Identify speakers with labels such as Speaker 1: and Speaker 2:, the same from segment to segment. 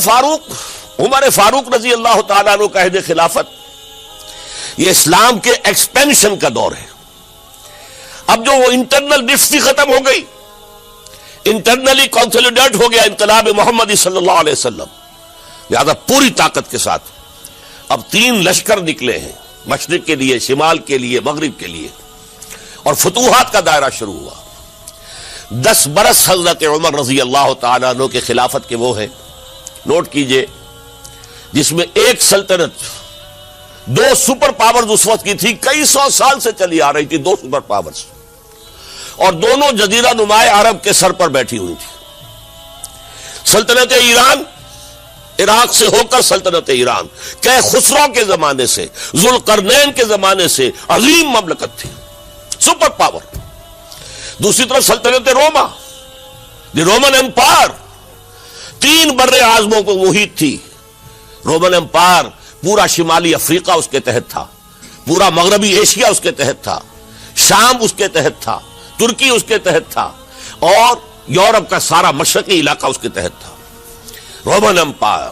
Speaker 1: فاروق، عمر فاروق رضی اللہ تعالیٰ عنہ کا عہد خلافت، یہ اسلام کے ایکسپینشن کا دور ہے۔ اب جو وہ انٹرنل ڈفٹی ختم ہو گئی، انٹرنلی کنسولیڈیٹ ہو گیا انقلاب محمدی صلی اللہ علیہ وسلم، لہذا پوری طاقت کے ساتھ اب 3 لشکر نکلے ہیں، مشرق کے لیے، شمال کے لیے، مغرب کے لیے، اور فتوحات کا دائرہ شروع ہوا۔ 10 برس حضرت عمر رضی اللہ تعالیٰ عنہ کے خلافت کے وہ ہیں، نوٹ کیجئے، جس میں ایک سلطنت 2 سپر پاورز اس وقت کی تھی، کئی 100 سال سے چلی آ رہی تھی، 2 سپر پاورز، اور دونوں جزیرہ نمائے عرب کے سر پر بیٹھی ہوئی تھی۔ سلطنت ایران، عراق سے ہو کر سلطنت ایران، کہ خسرو کے زمانے سے، ذوالقرنین کے زمانے سے عظیم مملکت تھی، سپر پاور۔ دوسری طرف سلطنت روما، دی رومن امپائر، 3 بر اعظموں کو محیط تھی۔ رومن امپائر پورا شمالی افریقہ اس کے تحت تھا، پورا مغربی ایشیا اس کے تحت تھا، شام اس کے تحت تھا، ترکی اس کے تحت تھا، اور یورپ کا سارا مشرقی علاقہ اس کے تحت تھا۔ رومن امپائر،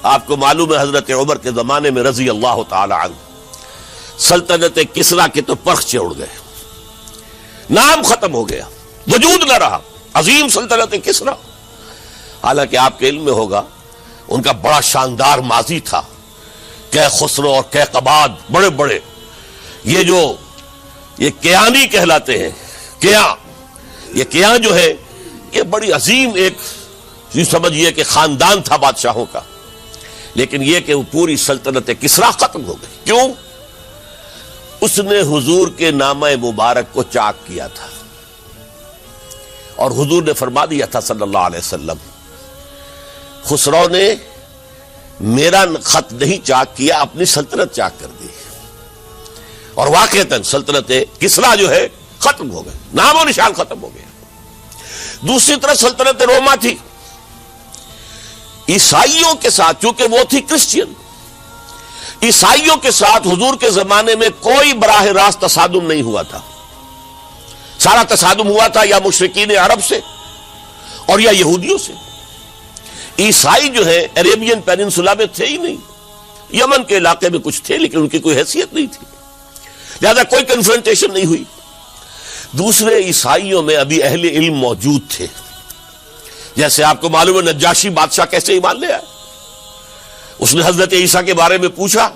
Speaker 1: آپ کو معلوم ہے حضرت عمر کے زمانے میں رضی اللہ تعالی عنہ سلطنت کسریٰ کے تو پرخچے اڑ گئے، نام ختم ہو گیا، وجود نہ رہا عظیم سلطنت کسریٰ۔ حالانکہ آپ کے علم میں ہوگا ان کا بڑا شاندار ماضی تھا، کہ خسرو اور کیقباد، بڑے بڑے یہ کیانی کہلاتے ہیں، یہ کیاں جو ہے یہ بڑی عظیم ایک سمجھیے کہ خاندان تھا بادشاہوں کا، لیکن یہ کہ وہ پوری سلطنت کسریٰ ختم ہو گئی۔ کیوں؟ اس نے حضور کے نامہ مبارک کو چاک کیا تھا، اور حضور نے فرما دیا تھا صلی اللہ علیہ وسلم، خسرو نے میرا خط نہیں چاک کیا، اپنی سلطنت چاک کر دی، اور واقعتاً سلطنت کسریٰ جو ہے ختم ہو گئی، نام و نشان ختم ہو گیا۔ دوسری طرف سلطنت روما تھی، عیسائیوں کے ساتھ، چونکہ وہ تھی کرسچین، عیسائیوں کے ساتھ حضور کے زمانے میں کوئی براہ راست تصادم نہیں ہوا تھا، سارا تصادم ہوا تھا یا مشرکین عرب سے اور یا یہودیوں سے۔ عیسائی جو ہے عربین پیننسولا میں تھے ہی نہیں، یمن کے علاقے میں کچھ تھے لیکن ان کی کوئی حیثیت نہیں تھی، لہذا کوئی کنفرنٹیشن نہیں ہوئی۔ دوسرے عیسائیوں میں ابھی اہل علم موجود تھے، جیسے آپ کو معلوم ہے نجاشی بادشاہ کیسے ایمان لے آئے، اس نے حضرت عیسیٰ کے بارے میں پوچھا،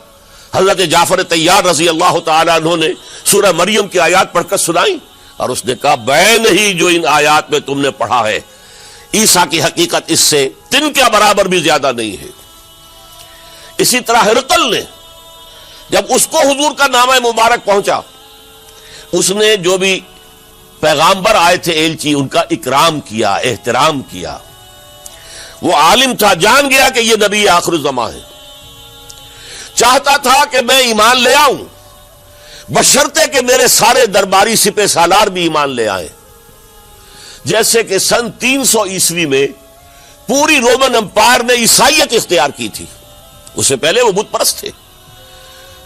Speaker 1: حضرت جعفر طیار رضی اللہ تعالیٰ عنہ نے سورہ مریم کی آیات پڑھ کر سنائی، اور اس نے کہا بے نہیں جو ان آیات میں تم نے پڑھا ہے، عیسیٰ کی حقیقت اس سے 3 کے برابر بھی زیادہ نہیں ہے۔ اسی طرح ہرقل نے جب اس کو حضور کا نامہ مبارک پہنچا، اس نے جو بھی پیغامبر آئے تھے ایلچی، ان کا اکرام کیا، احترام کیا۔ وہ عالم تھا، جان گیا کہ یہ نبی آخر الزمان ہے، چاہتا تھا کہ میں ایمان لے آؤں، بشرطے کہ میرے سارے درباری سپہ سالار بھی ایمان لے آئیں۔ جیسے کہ سن 300 عیسوی میں پوری رومن امپائر نے عیسائیت اختیار کی تھی، اس سے پہلے وہ بت پرست تھے۔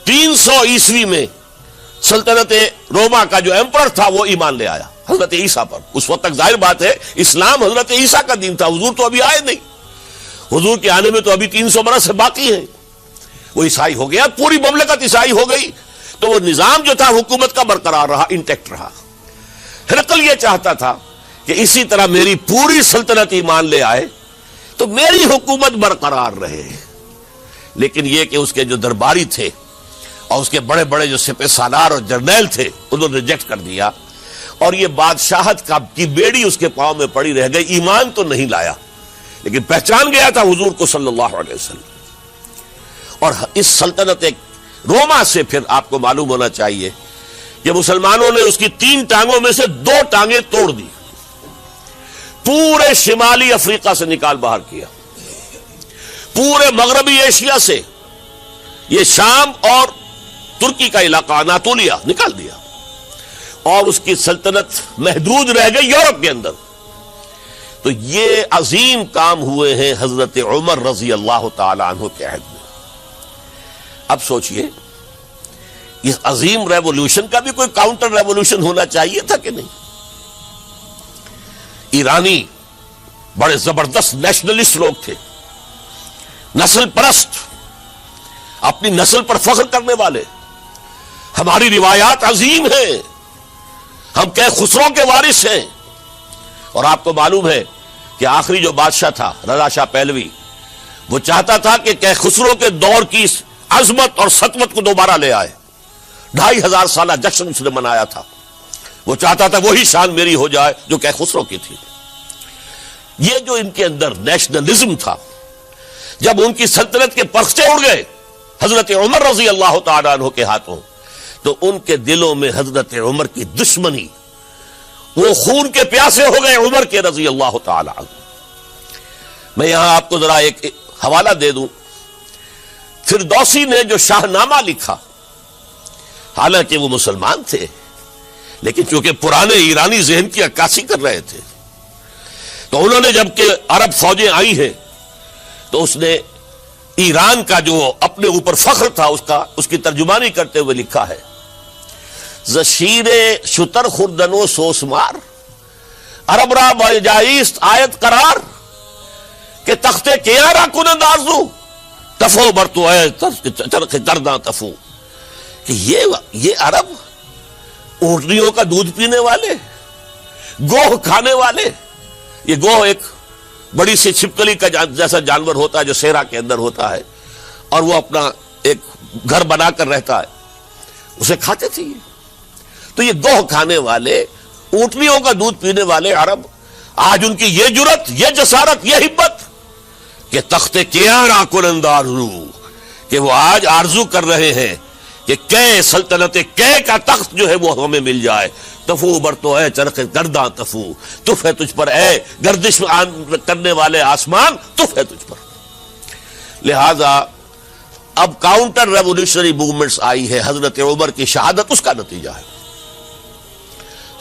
Speaker 1: 300 عیسوی میں سلطنت روما کا جو ایمپرر تھا وہ ایمان لے آیا حضرت عیسیٰ پر۔ اس وقت تک ظاہر بات ہے اسلام حضرت عیسیٰ کا دین تھا، حضور تو ابھی آئے نہیں، حضور کے آنے میں تو ابھی 300 برس سے باقی ہے۔ وہ عیسائی ہو گیا، پوری مملکت عیسائی ہو گئی، تو وہ نظام جو تھا حکومت کا برقرار رہا، انٹیکٹ رہا۔ ہرقل یہ چاہتا تھا کہ اسی طرح میری پوری سلطنت ایمان لے آئے تو میری حکومت برقرار رہے، لیکن یہ کہ اس کے جو درباری تھے اور اس کے بڑے بڑے جو سپہ سالار اور جرنیل تھے انہوں نے ریجیکٹ کر دیا، اور یہ بادشاہت کی بیڑی اس کے پاؤں میں پڑی رہ گئی۔ ایمان تو نہیں لایا لیکن پہچان گیا تھا حضور کو صلی اللہ علیہ وسلم۔ اور اس سلطنت روما سے پھر آپ کو معلوم ہونا چاہیے کہ مسلمانوں نے اس کی 3 ٹانگوں میں سے 2 ٹانگیں توڑ دی، پورے شمالی افریقہ سے نکال باہر کیا، پورے مغربی ایشیا سے، یہ شام اور ترکی کا علاقہ اناطولیہ نکال دیا، اور اس کی سلطنت محدود رہ گئی یورپ کے اندر۔ تو یہ عظیم کام ہوئے ہیں حضرت عمر رضی اللہ تعالی عنہ کے عہد میں۔ اب سوچئے اس عظیم ریولوشن کا بھی کوئی کاؤنٹر ریولوشن ہونا چاہیے تھا کہ نہیں؟ ایرانی بڑے زبردست نیشنلسٹ لوگ تھے، نسل پرست، اپنی نسل پر فخر کرنے والے. ہماری روایات عظیم ہیں، ہم خسرو کے وارث ہیں. اور آپ کو معلوم ہے کہ آخری جو بادشاہ تھا رضا شاہ پہلوی، وہ چاہتا تھا کہ خسرو کے دور کی عظمت اور سطوت کو دوبارہ لے آئے. 2500 سالہ جشن اس نے منایا تھا. وہ چاہتا تھا وہی شان میری ہو جائے جو خسرو کی تھی. یہ جو ان کے اندر نیشنلزم تھا، جب ان کی سلطنت کے پرچے اڑ گئے حضرت عمر رضی اللہ تعالیٰ عنہ کے ہاتھوں، تو ان کے دلوں میں حضرت عمر کی دشمنی، وہ خون کے پیاسے ہو گئے عمر کے رضی اللہ تعالیٰ عنہ. میں یہاں آپ کو ذرا ایک حوالہ دے دوں. فردوسی نے جو شاہ نامہ لکھا، حالانکہ وہ مسلمان تھے لیکن چونکہ پرانے ایرانی ذہن کی عکاسی کر رہے تھے، تو انہوں نے جب کہ عرب فوجیں آئی ہیں تو اس نے ایران کا جو اپنے اوپر فخر تھا اس کی ترجمانی کرتے ہوئے لکھا ہے: زشیر شتر خوردنو سوسمار عرب را بجائیست آیت قرار کہ تختے کیا را کنند آرزو تفو برتو اے چرخ کرداں تفو. کہ یہ عرب اونٹنیوں کا دودھ پینے والے، گوہ کھانے والے. یہ گوہ ایک بڑی سی چھپکلی کا جیسا جانور ہوتا ہے جو صحرا کے اندر ہوتا ہے، اور وہ اپنا ایک گھر بنا کر رہتا ہے، اسے کھاتے تھے. تو یہ گوہ کھانے والے، اونٹنیوں کا دودھ پینے والے عرب، آج ان کی یہ جرت، یہ جسارت، یہ ہمت کہ تخت کیارا کنند آرزو، کہ وہ آج آرزو کر رہے ہیں کہ سلطنت کا تخت جو ہے وہ ہمیں مل جائے. تفو برتو ہے چرخ گرداں تفو، تف ہے تجھ پر اے گردش کرنے والے آسمان، تف ہے تجھ پر. لہذا اب کاؤنٹر ریولیوشنری موومنٹس آئی ہے. حضرت عمر کی شہادت اس کا نتیجہ ہے.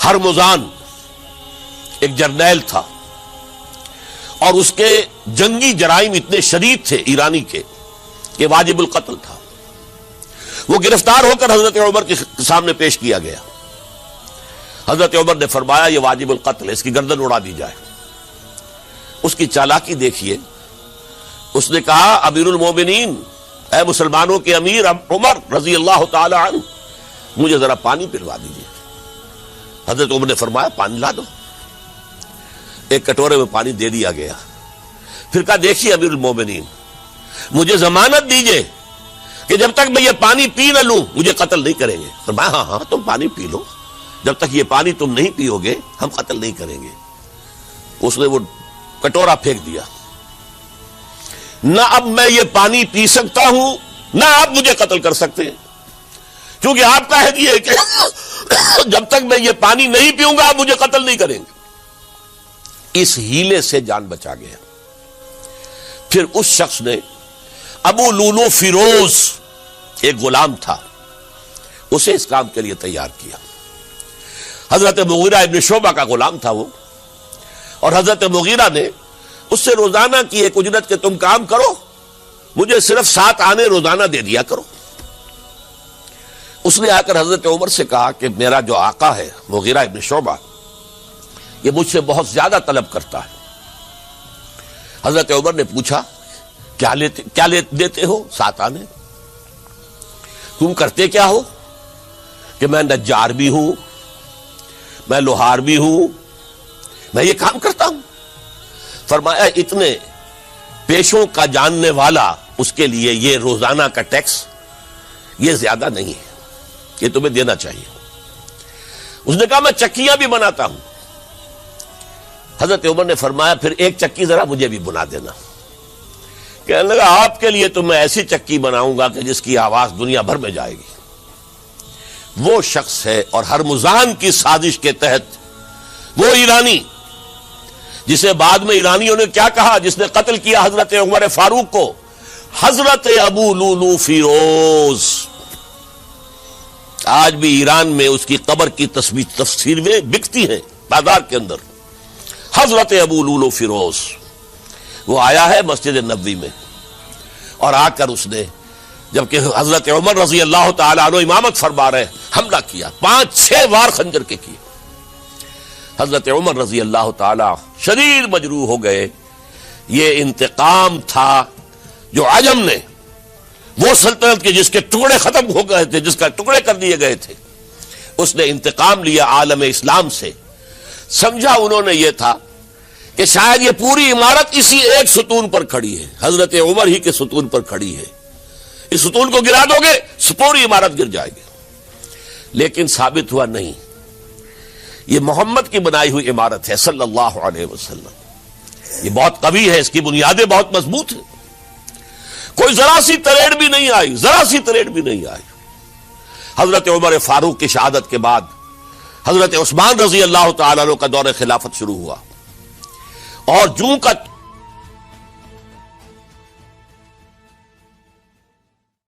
Speaker 1: ہرمزان ایک جرنیل تھا اور اس کے جنگی جرائم اتنے شدید تھے ایرانی کے کہ واجب القتل تھا. وہ گرفتار ہو کر حضرت عمر کے سامنے پیش کیا گیا. حضرت عمر نے فرمایا یہ واجب القتل ہے، اس کی گردن اڑا دی جائے. اس کی چالاکی دیکھیے. اس نے کہا امیر المومنین، اے مسلمانوں کے امیر عمر رضی اللہ تعالی عنہ، مجھے ذرا پانی پلوا دیجیے. حضرت عمر نے فرمایا پانی لا دو. ایک کٹورے میں پانی دے دیا گیا. پھر کہا دیکھیے امیر المومنین، مجھے ضمانت دیجیے کہ جب تک میں یہ پانی پی نہ لوں مجھے قتل نہیں کریں گے. فرمایا ہاں ہاں تم پانی پی لو، جب تک یہ پانی تم نہیں پیو گے ہم قتل نہیں کریں گے. اس نے وہ کٹورا پھینک دیا. نہ اب میں یہ پانی پی سکتا ہوں نہ آپ مجھے قتل کر سکتے ہیں، کیونکہ آپ کا عہد یہ ہے کہ جب تک میں یہ پانی نہیں پیوں گا آپ مجھے قتل نہیں کریں گے. اس ہیلے سے جان بچا گیا. پھر اس شخص نے ابو لولو فیروز، ایک غلام تھا، اسے اس کام کے لیے تیار کیا. حضرت مغیرہ ابن شعبہ کا غلام تھا وہ، اور حضرت مغیرہ نے اس سے روزانہ کی ایک اجرت کہ تم کام کرو، مجھے صرف 7 آنے روزانہ دے دیا کرو. اس نے آ کر حضرت عمر سے کہا کہ میرا جو آقا ہے مغیرہ ابن شعبہ، یہ مجھ سے بہت زیادہ طلب کرتا ہے. حضرت عمر نے پوچھا کیا دیتے ہو؟ 7 آنے. تم کرتے کیا ہو؟ کہ میں نجار بھی ہوں، میں لوہار بھی ہوں، میں یہ کام کرتا ہوں. فرمایا اتنے پیشوں کا جاننے والا اس کے لیے یہ روزانہ کا ٹیکس یہ زیادہ نہیں ہے، یہ تمہیں دینا چاہیے. اس نے کہا میں چکیاں بھی بناتا ہوں. حضرت عمر نے فرمایا پھر ایک چکی ذرا مجھے بھی بنا دینا. کہنے لگا آپ کے لیے تو میں ایسی چکی بناؤں گا کہ جس کی آواز دنیا بھر میں جائے گی. وہ شخص ہے اور ہرمزان کی سازش کے تحت وہ ایرانی جسے بعد میں ایرانیوں نے کیا کہا، جس نے قتل کیا حضرت عمر فاروق کو، حضرت ابو لولو فیروز. آج بھی ایران میں اس کی قبر کی تفسیریں بکتی ہیں بازار کے اندر. حضرت ابو لولو فیروز وہ آیا ہے مسجد نبوی میں، اور آ کر اس نے جبکہ حضرت عمر رضی اللہ تعالیٰ عنہ امامت فرما رہے حملہ کیا، 5-6 وار خنجر کے کیے. حضرت عمر رضی اللہ تعالیٰ شدید مجروح ہو گئے. یہ انتقام تھا جو عجم نے وہ سلطنت کے جس کے ٹکڑے ختم ہو گئے تھے، جس کا ٹکڑے کر دیے گئے تھے، اس نے انتقام لیا عالم اسلام سے. سمجھا انہوں نے یہ تھا کہ شاید یہ پوری عمارت اسی ایک ستون پر کھڑی ہے، حضرت عمر ہی کے ستون پر کھڑی ہے، اس ستون کو گرا دو گے پوری عمارت گر جائے گی. لیکن ثابت ہوا نہیں، یہ محمد کی بنائی ہوئی عمارت ہے صلی اللہ علیہ وسلم. یہ بہت قوی ہے، اس کی بنیادیں بہت مضبوط ہیں، کوئی ذرا سی تریڑ بھی نہیں آئی، ذرا سی تریڑ بھی نہیں آئی. حضرت عمر فاروق کی شہادت کے بعد حضرت عثمان رضی اللہ تعالیٰ عنہ کا دور خلافت شروع ہوا، اور جوں کا